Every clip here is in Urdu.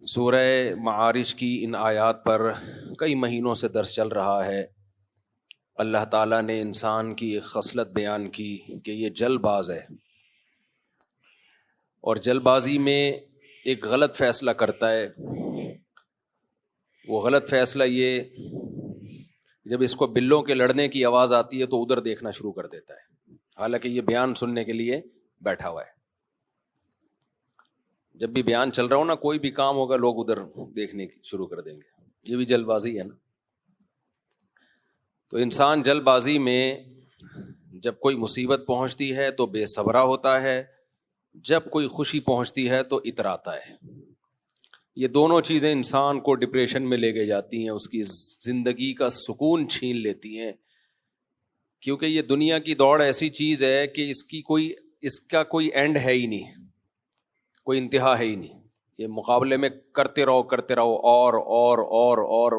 سورہ معارج کی ان آیات پر کئی مہینوں سے درس چل رہا ہے۔ اللہ تعالیٰ نے انسان کی ایک خصلت بیان کی کہ یہ جلد باز ہے، اور جلد بازی میں ایک غلط فیصلہ کرتا ہے۔ وہ غلط فیصلہ یہ، جب اس کو بلوں کے لڑنے کی آواز آتی ہے تو ادھر دیکھنا شروع کر دیتا ہے، حالانکہ یہ بیان سننے کے لیے بیٹھا ہوا ہے۔ جب بھی بیان چل رہا ہو نا، کوئی بھی کام ہوگا، لوگ ادھر دیکھنے شروع کر دیں گے۔ یہ بھی جلد بازی ہے نا۔ تو انسان جلد بازی میں جب کوئی مصیبت پہنچتی ہے تو بے صبرا ہوتا ہے، جب کوئی خوشی پہنچتی ہے تو اتراتا ہے۔ یہ دونوں چیزیں انسان کو ڈپریشن میں لے کے جاتی ہیں، اس کی زندگی کا سکون چھین لیتی ہیں، کیونکہ یہ دنیا کی دوڑ ایسی چیز ہے کہ اس کا کوئی اینڈ ہے ہی نہیں، کوئی انتہا ہے ہی نہیں۔ یہ مقابلے میں کرتے رہو اور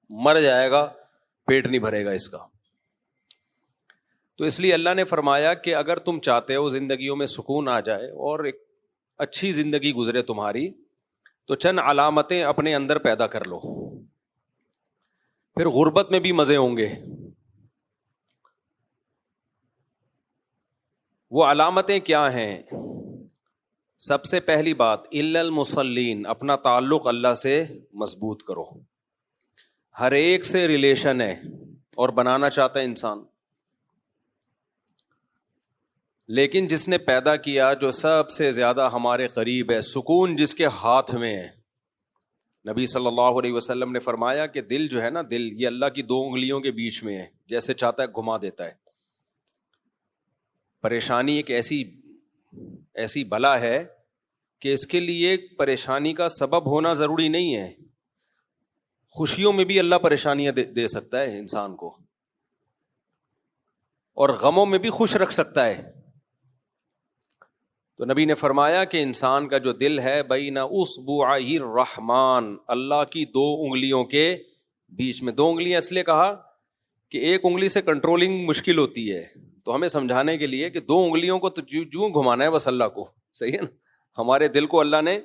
مر جائے گا، پیٹ نہیں بھرے گا اس کا۔ تو اس لیے اللہ نے فرمایا کہ اگر تم چاہتے ہو زندگیوں میں سکون آ جائے اور ایک اچھی زندگی گزرے تمہاری، تو چند علامتیں اپنے اندر پیدا کر لو، پھر غربت میں بھی مزے ہوں گے۔ وہ علامتیں کیا ہیں؟ سب سے پہلی بات، الا المصلین، اپنا تعلق اللہ سے مضبوط کرو۔ ہر ایک سے ریلیشن ہے اور بنانا چاہتا ہے انسان، لیکن جس نے پیدا کیا، جو سب سے زیادہ ہمارے قریب ہے، سکون جس کے ہاتھ میں ہے۔ نبی صلی اللہ علیہ وسلم نے فرمایا کہ دل جو ہے نا، دل یہ اللہ کی دو انگلیوں کے بیچ میں ہے، جیسے چاہتا ہے گھما دیتا ہے۔ پریشانی ایک ایسی بلا ہے کہ اس کے لیے پریشانی کا سبب ہونا ضروری نہیں ہے۔ خوشیوں میں بھی اللہ پریشانیاں دے سکتا ہے انسان کو، اور غموں میں بھی خوش رکھ سکتا ہے۔ تو نبی نے فرمایا کہ انسان کا جو دل ہے، بین اصبعی الرحمن، اللہ کی دو انگلیوں کے بیچ میں۔ دو انگلیاں اس لیے کہا کہ ایک انگلی سے کنٹرولنگ مشکل ہوتی ہے، تو ہمیں سمجھانے کے لیے کہ دو انگلیوں کو تو جو گھمانا ہے بس اللہ کو، صحیح ہے نا۔ ہمارے دل کو اللہ نے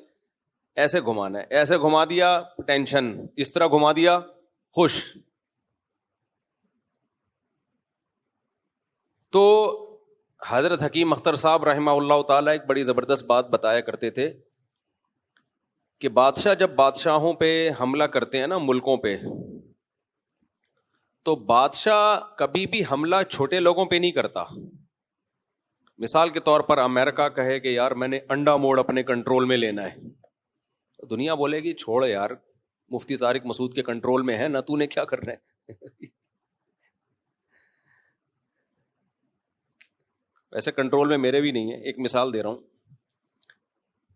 ایسے گھمانا ہے، ایسے گھما دیا ٹینشن، اس طرح گھما دیا خوش۔ تو حضرت حکیم اختر صاحب رحمہ اللہ تعالیٰ ایک بڑی زبردست بات بتایا کرتے تھے کہ بادشاہ جب بادشاہوں پہ حملہ کرتے ہیں نا، ملکوں پہ، تو بادشاہ کبھی بھی حملہ چھوٹے لوگوں پہ نہیں کرتا۔ مثال کے طور پر امریکہ کہے کہ یار میں نے انڈا موڑ اپنے کنٹرول میں لینا ہے، دنیا بولے گی چھوڑ یار، مفتی طارق مسعود کے کنٹرول میں ہے نا، تو نے کیا کرنا ہے۔ ویسے کنٹرول میں میرے بھی نہیں ہے، ایک مثال دے رہا ہوں۔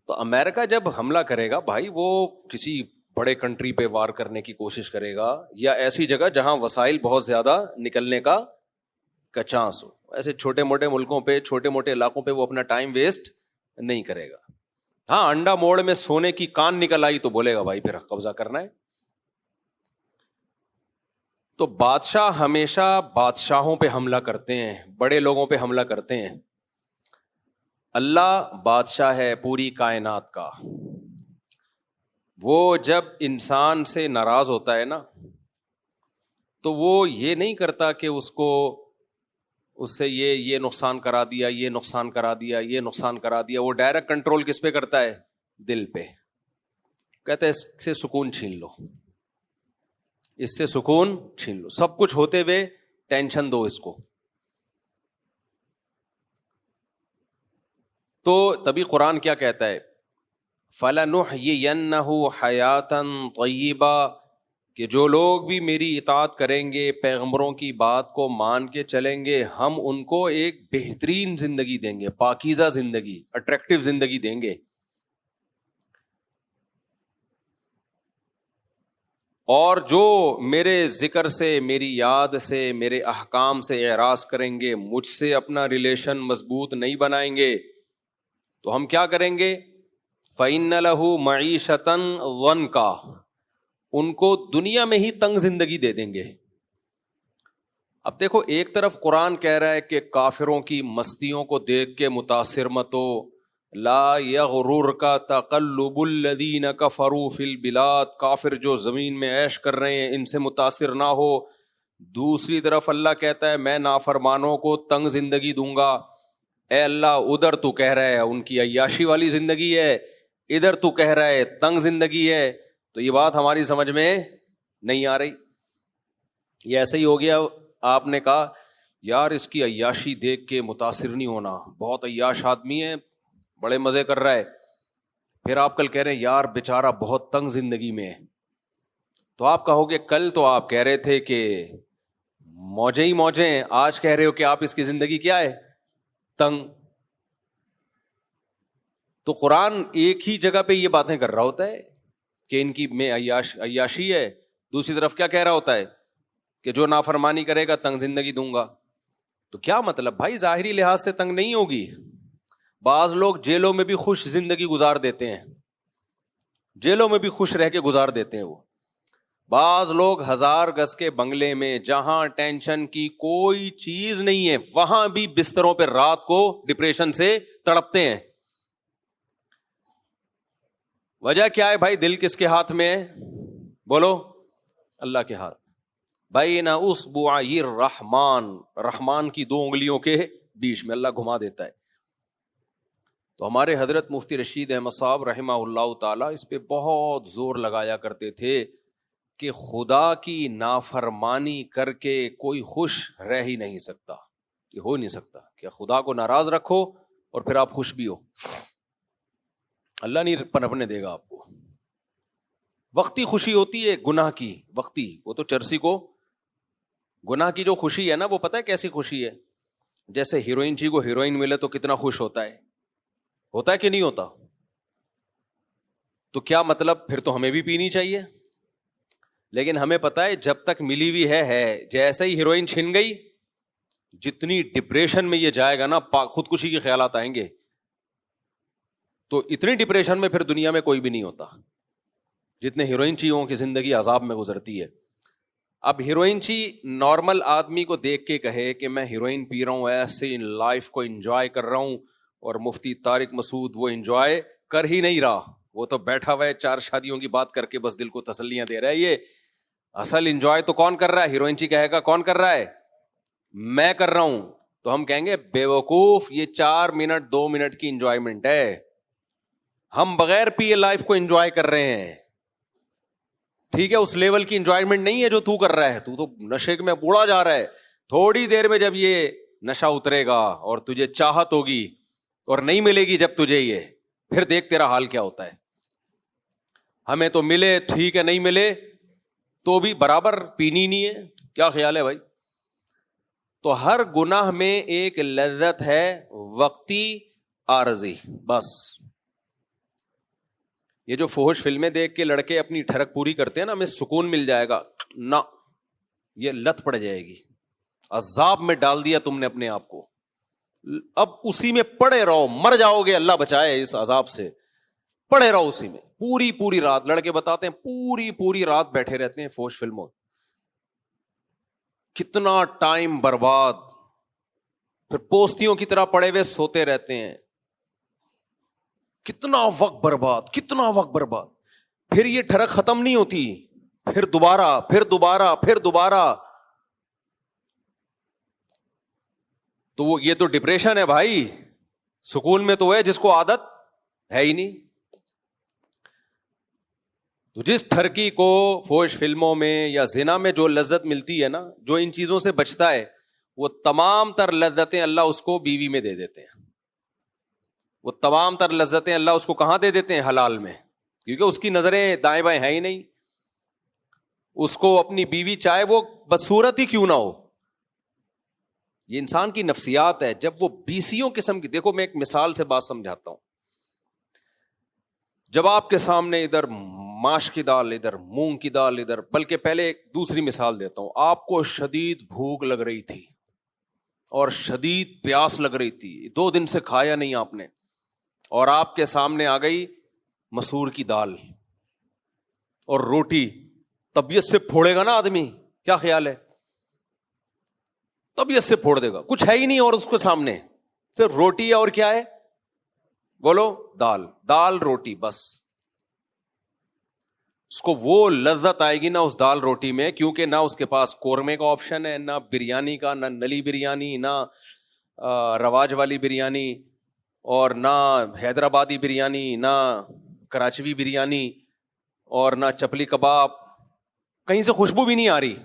تو امریکہ جب حملہ کرے گا بھائی، وہ کسی بڑے کنٹری پہ وار کرنے کی کوشش کرے گا، یا ایسی جگہ جہاں وسائل بہت زیادہ نکلنے کا چانس ہو۔ ایسے چھوٹے موٹے ملکوں پہ، چھوٹے موٹے علاقوں پہ وہ اپنا ٹائم ویسٹ نہیں کرے گا۔ ہاں، انڈا موڑ میں سونے کی کان نکل آئی تو بولے گا بھائی پھر قبضہ کرنا ہے۔ تو بادشاہ ہمیشہ بادشاہوں پہ حملہ کرتے ہیں، بڑے لوگوں پہ حملہ کرتے ہیں۔ اللہ بادشاہ ہے پوری کائنات کا۔ وہ جب انسان سے ناراض ہوتا ہے نا، تو وہ یہ نہیں کرتا کہ اس سے یہ نقصان کرا دیا، یہ نقصان کرا دیا، یہ نقصان کرا دیا۔ وہ ڈائریکٹ کنٹرول کس پہ کرتا ہے؟ دل پہ۔ کہتا ہے اس سے سکون چھین لو، اس سے سکون چھین لو، سب کچھ ہوتے ہوئے ٹینشن دو اس کو۔ تو تبھی قرآن کیا کہتا ہے؟ فَلَنُحْيِيَنَّهُ حَيَاةً طَيِّبَةً، کہ جو لوگ بھی میری اطاعت کریں گے، پیغمبروں کی بات کو مان کے چلیں گے، ہم ان کو ایک بہترین زندگی دیں گے، پاکیزہ زندگی، اٹریکٹیو زندگی دیں گے۔ اور جو میرے ذکر سے، میری یاد سے، میرے احکام سے اعراض کریں گے، مجھ سے اپنا ریلیشن مضبوط نہیں بنائیں گے، تو ہم کیا کریں گے؟ فَإِنَّ لَهُ مَعِيشَةً ضَنْكًا، ان کو دنیا میں ہی تنگ زندگی دے دیں گے۔ اب دیکھو، ایک طرف قرآن کہہ رہا ہے کہ کافروں کی مستیوں کو دیکھ کے متاثر مت ہو، لا یغررک تقلب الذین کفروا فی البلاد، کافر جو زمین میں عیش کر رہے ہیں ان سے متاثر نہ ہو. دوسری طرف اللہ کہتا ہے میں نافرمانوں کو تنگ زندگی دوں گا. اے اللہ ادھر تو کہہ رہا ہے ان کی عیاشی والی زندگی ہے، ادھر تو کہہ رہا ہے تنگ زندگی ہے، تو یہ بات ہماری سمجھ میں نہیں آ رہی. یہ ایسا ہی ہو گیا، آپ نے کہا یار اس کی عیاشی دیکھ کے متاثر نہیں ہونا، بہت عیاش آدمی ہے، بڑے مزے کر رہا ہے. پھر آپ کل کہہ رہے ہیں یار بیچارہ بہت تنگ زندگی میں ہے. تو آپ کہو گے کل تو آپ کہہ رہے تھے کہ موجیں ہی موجیں ہیں، آج کہہ رہے ہو کہ آپ اس کی زندگی کیا ہے؟ تنگ. تو قرآن ایک ہی جگہ پہ یہ باتیں کر رہا ہوتا ہے کہ ان کی میں عیاشی ہے، دوسری طرف کیا کہہ رہا ہوتا ہے کہ جو نافرمانی کرے گا تنگ زندگی دوں گا. تو کیا مطلب بھائی؟ ظاہری لحاظ سے تنگ نہیں ہوگی. بعض لوگ جیلوں میں بھی خوش زندگی گزار دیتے ہیں، جیلوں میں بھی خوش رہ کے گزار دیتے ہیں وہ. بعض لوگ 1000 گز کے بنگلے میں جہاں ٹینشن کی کوئی چیز نہیں ہے وہاں بھی بستروں پہ رات کو ڈپریشن سے تڑپتے ہیں. وجہ کیا ہے بھائی؟ دل کس کے ہاتھ میں ہے؟ بولو. اللہ کے ہاتھ. بھائی نا اصبعی الرحمن، رحمان کی 2 انگلیوں کے بیچ میں اللہ گھما دیتا ہے. تو ہمارے حضرت مفتی رشید احمد صاحب رحمہ اللہ تعالی اس پہ بہت زور لگایا کرتے تھے کہ خدا کی نافرمانی کر کے کوئی خوش رہ ہی نہیں سکتا. یہ ہو نہیں سکتا کہ خدا کو ناراض رکھو اور پھر آپ خوش بھی ہو. اللہ نہیں پنپنے دے گا آپ کو. وقتی خوشی ہوتی ہے گناہ کی، وقتی، وہ تو چرسی کو. گناہ کی جو خوشی ہے نا وہ پتہ ہے کیسی خوشی ہے؟ جیسے ہیروئن جی کو ہیروئن ملے تو کتنا خوش ہوتا ہے کہ نہیں ہوتا؟ تو کیا مطلب؟ پھر تو ہمیں بھی پینی چاہیے. لیکن ہمیں پتا ہے جب تک ملی ہوئی ہے، جیسے ہی ہیروئن چھن گئی جتنی ڈپریشن میں یہ جائے گا نا، خودکشی کے خیالات آئیں گے. تو اتنی ڈپریشن میں پھر دنیا میں کوئی بھی نہیں ہوتا جتنے ہیروئن چیوں کی زندگی عذاب میں گزرتی ہے. اب ہیروئن چی نارمل آدمی کو دیکھ کے کہے کہ میں ہیروئن پی رہا ہوں، ایسے ان لائف کو انجوائے کر رہا ہوں، اور مفتی طارق مسعود وہ انجوائے کر ہی نہیں رہا، وہ تو بیٹھا ہوا ہے 4 شادیوں کی بات کر کے بس دل کو تسلیاں دے رہا ہے. یہ اصل انجوائے تو کون کر رہا ہے؟ ہیروئن چی کہے گا کون کر رہا ہے؟ میں کر رہا ہوں. تو ہم کہیں گے بے وقوف، یہ 4 منٹ 2 منٹ کی انجوائمنٹ ہے، ہم بغیر پیے لائف کو انجوائے کر رہے ہیں. ٹھیک ہے، اس لیول کی انجوائمنٹ نہیں ہے جو تو کر رہا ہے. تو نشے میں بوڑھا جا رہا ہے. تھوڑی دیر میں جب یہ نشہ اترے گا اور تجھے چاہت ہوگی اور نہیں ملے گی جب تجھے یہ، پھر دیکھ تیرا حال کیا ہوتا ہے. ہمیں تو ملے ٹھیک ہے، نہیں ملے تو بھی برابر پینی نہیں ہے. کیا خیال ہے بھائی؟ تو ہر گناہ میں ایک لذت ہے وقتی عارضی. بس یہ جو فحش فلمیں دیکھ کے لڑکے اپنی ٹھڑک پوری کرتے ہیں نا، ہمیں سکون مل جائے گا، نہ، یہ لت پڑ جائے گی. عذاب میں ڈال دیا تم نے اپنے آپ کو، اب اسی میں پڑے رہو، مر جاؤ گے. اللہ بچائے اس عذاب سے. پڑے رہو اسی میں پوری رات. لڑکے بتاتے ہیں پوری رات بیٹھے رہتے ہیں فحش فلموں. کتنا ٹائم برباد، پھر پوستیوں کی طرح پڑے ہوئے سوتے رہتے ہیں. کتنا وقت برباد. پھر یہ ٹھڑک ختم نہیں ہوتی، پھر دوبارہ. تو وہ یہ تو ڈپریشن ہے بھائی. سکون میں تو ہے جس کو عادت ہے ہی نہیں. تو جس ٹھرکی کو فحش فلموں میں یا زنا میں جو لذت ملتی ہے نا، جو ان چیزوں سے بچتا ہے، وہ تمام تر لذتیں اللہ اس کو بیوی میں دے دیتے ہیں. وہ تمام تر لذتیں اللہ اس کو کہاں دے دیتے ہیں؟ حلال میں. کیونکہ اس کی نظریں دائیں بائیں ہیں ہی نہیں. اس کو اپنی بیوی چاہے وہ بدصورت ہی کیوں نہ ہو. یہ انسان کی نفسیات ہے. جب وہ بیسیوں قسم کی، دیکھو میں ایک مثال سے بات سمجھاتا ہوں. جب آپ کے سامنے ادھر ماش کی دال، ادھر مونگ کی دال، ادھر، بلکہ پہلے ایک دوسری مثال دیتا ہوں. آپ کو شدید بھوک لگ رہی تھی اور شدید پیاس لگ رہی تھی، 2 دن سے کھایا نہیں آپ نے، اور آپ کے سامنے آ گئی مسور کی دال اور روٹی. طبیعت سے پھوڑے گا نا آدمی. کیا خیال ہے؟ طبیعت سے پھوڑ دے گا. کچھ ہے ہی نہیں اور اس کے سامنے صرف روٹی ہے اور کیا ہے؟ بولو دال، دال روٹی، بس اس کو وہ لذت آئے گی نا اس دال روٹی میں، کیونکہ نہ اس کے پاس قورمے کا آپشن ہے، نہ بریانی کا، نہ نلی بریانی، نہ رواج والی بریانی، اور نہ حیدرآبادی بریانی، نہ کراچوی بریانی، اور نہ چپلی کباب، کہیں سے خوشبو بھی نہیں آ رہی.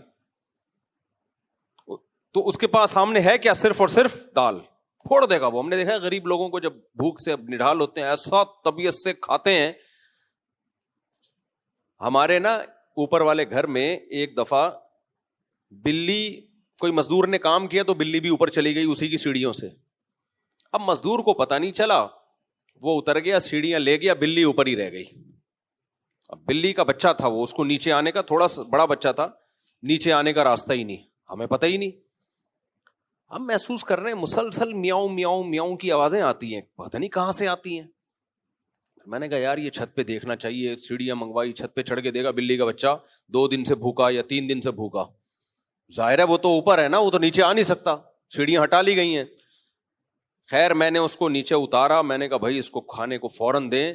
تو اس کے پاس سامنے ہے کیا؟ صرف اور صرف دال. پھوڑ دے گا وہ. ہم نے دیکھا ہے غریب لوگوں کو جب بھوک سے نڈھال ہوتے ہیں ایسا طبیعت سے کھاتے ہیں. ہمارے نا اوپر والے گھر میں ایک دفعہ بلی، کوئی مزدور نے کام کیا تو بلی بھی اوپر چلی گئی اسی کی سیڑھیوں سے. اب مزدور کو پتا نہیں چلا، وہ اتر گیا، سیڑھیاں لے گیا، بلی اوپر ہی رہ گئی. اب بلی کا بچہ تھا وہ، اس کو نیچے آنے کا، تھوڑا سا بڑا بچہ تھا، نیچے آنے کا راستہ ہی نہیں، ہمیں پتہ ہی نہیں. ہم محسوس کر رہے ہیں مسلسل میاؤں میاؤں میاؤں کی آوازیں آتی ہیں، پتہ نہیں کہاں سے آتی ہیں. میں نے کہا یار یہ چھت پہ دیکھنا چاہیے. سیڑھیاں منگوائی، چھت پہ چڑھ کے دیکھا بلی کا بچہ 2 دن سے بھوکا یا 3 دن سے بھوکا. ظاہر ہے وہ تو اوپر ہے نا، وہ تو نیچے آ نہیں سکتا، سیڑھیاں ہٹا لی گئی ہیں. خیر میں نے اس کو نیچے اتارا، میں نے کہا بھائی اس کو کھانے کو فوراً دیں.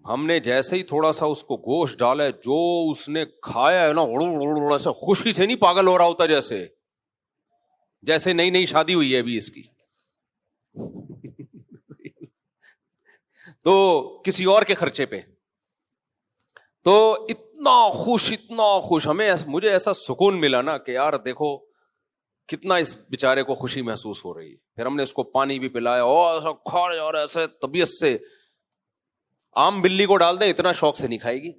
ہم نے جیسے ہی تھوڑا سا اس کو گوشت ڈالا، جو اس نے کھایا ہے نا، ایسا خوشی سے نہیں پاگل ہو رہا ہوتا، جیسے نئی نئی شادی ہوئی ہے ابھی اس کی. تو کسی اور کے خرچے پہ. تو اتنا خوش مجھے ایسا سکون ملا نا کہ یار دیکھو کتنا اس بیچارے کو خوشی محسوس ہو رہی ہے. پھر ہم نے اس کو پانی بھی پلایا، اور ایسا کھا رہا اور ایسے طبیعت سے. عام بلی کو ڈال دیں اتنا شوق سے نہیں کھائے گی.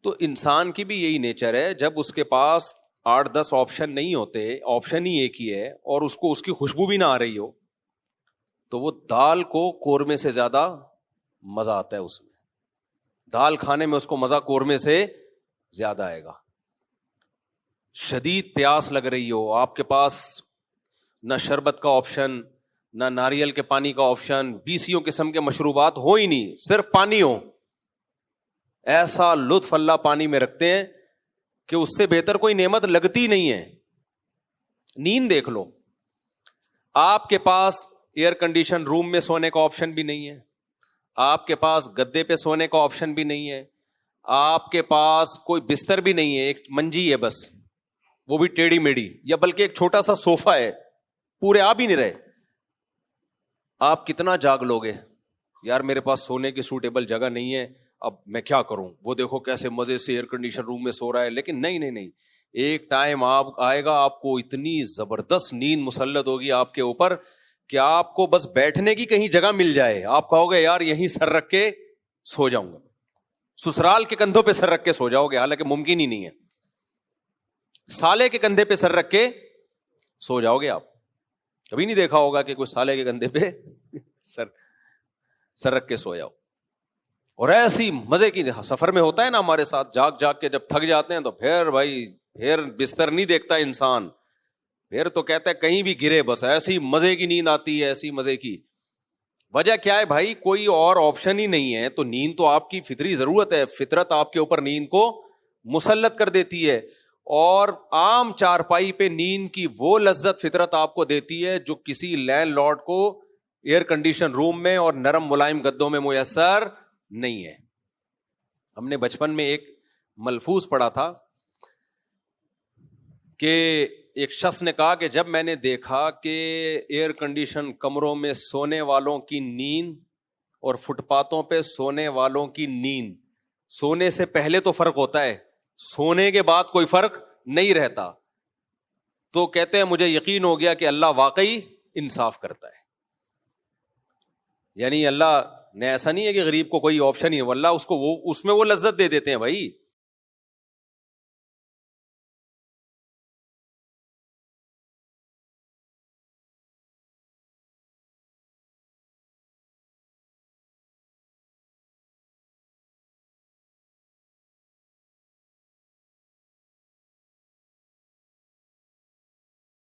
تو انسان کی بھی یہی نیچر ہے، جب اس کے پاس 8-10 آپشن نہیں ہوتے، آپشن ہی ایک ہی ہے، اور اس کو اس کی خوشبو بھی نہ آ رہی ہو، تو وہ دال کو قورمے سے زیادہ مزہ آتا ہے. اس میں دال کھانے میں اس کو مزہ قورمے سے زیادہ آئے گا. شدید پیاس لگ رہی ہو، آپ کے پاس نہ شربت کا آپشن، نہ ناریل کے پانی کا آپشن، 20 قسم کے مشروبات ہو ہی نہیں، صرف پانی ہو، ایسا لطف اللہ پانی میں رکھتے ہیں کہ اس سے بہتر کوئی نعمت لگتی نہیں ہے. نیند دیکھ لو، آپ کے پاس ایئر کنڈیشن روم میں سونے کا آپشن بھی نہیں ہے، آپ کے پاس گدے پہ سونے کا آپشن بھی نہیں ہے، آپ کے پاس کوئی بستر بھی نہیں ہے، ایک منجی ہے بس، وہ بھی ٹیڑھی میڑھی، یا بلکہ ایک چھوٹا سا صوفہ ہے، پورے آپ ہی نہیں رہے. آپ کتنا جاگ لوگے؟ یار میرے پاس سونے کی سوٹیبل جگہ نہیں ہے، اب میں کیا کروں؟ وہ دیکھو کیسے مزے سے ایئر کنڈیشن روم میں سو رہا ہے. لیکن نہیں، ایک ٹائم آپ آئے گا، آپ کو اتنی زبردست نیند مسلط ہوگی آپ کے اوپر کہ آپ کو بس بیٹھنے کی کہیں جگہ مل جائے، آپ کہو گے یار یہیں سر رکھ کے سو جاؤں گا. سسرال کے کندھوں پہ سر رکھ کے سو جاؤ گے، حالانکہ ممکن ہی نہیں ہے. سالے کے کندھے پہ سر رکھ کے سو جاؤ گے. آپ کبھی نہیں دیکھا ہوگا کہ کوئی سالے کے کندھے پہ سر رکھ کے سو جاؤ. اور ایسی مزے کی سفر میں ہوتا ہے نا ہمارے ساتھ، جاگ کے جب تھک جاتے ہیں تو پھر بستر نہیں دیکھتا انسان، پھر تو کہتا ہے کہیں بھی گرے، بس ایسی مزے کی نیند آتی ہے، ایسی مزے کی. وجہ کیا ہے بھائی؟ کوئی اور آپشن ہی نہیں ہے. تو نیند تو آپ کی فطری ضرورت ہے، فطرت آپ کے اوپر نیند کو مسلط کر دیتی ہے. اور عام چارپائی پہ نیند کی وہ لذت فطرت آپ کو دیتی ہے جو کسی لینڈ لارڈ کو ایئر کنڈیشن روم میں اور نرم ملائم گدوں میں میسر نہیں ہے. ہم نے بچپن میں ایک ملفوظ پڑھا تھا کہ ایک شخص نے کہا کہ جب میں نے دیکھا کہ ایئر کنڈیشن کمروں میں سونے والوں کی نیند اور فٹ پاتھوں پہ سونے والوں کی نیند، سونے سے پہلے تو فرق ہوتا ہے، سونے کے بعد کوئی فرق نہیں رہتا، تو کہتے ہیں مجھے یقین ہو گیا کہ اللہ واقعی انصاف کرتا ہے. یعنی اللہ نے ایسا نہیں ہے کہ غریب کو کوئی آپشن ہی ہے، اللہ اس کو اس میں وہ لذت دے دیتے ہیں بھائی.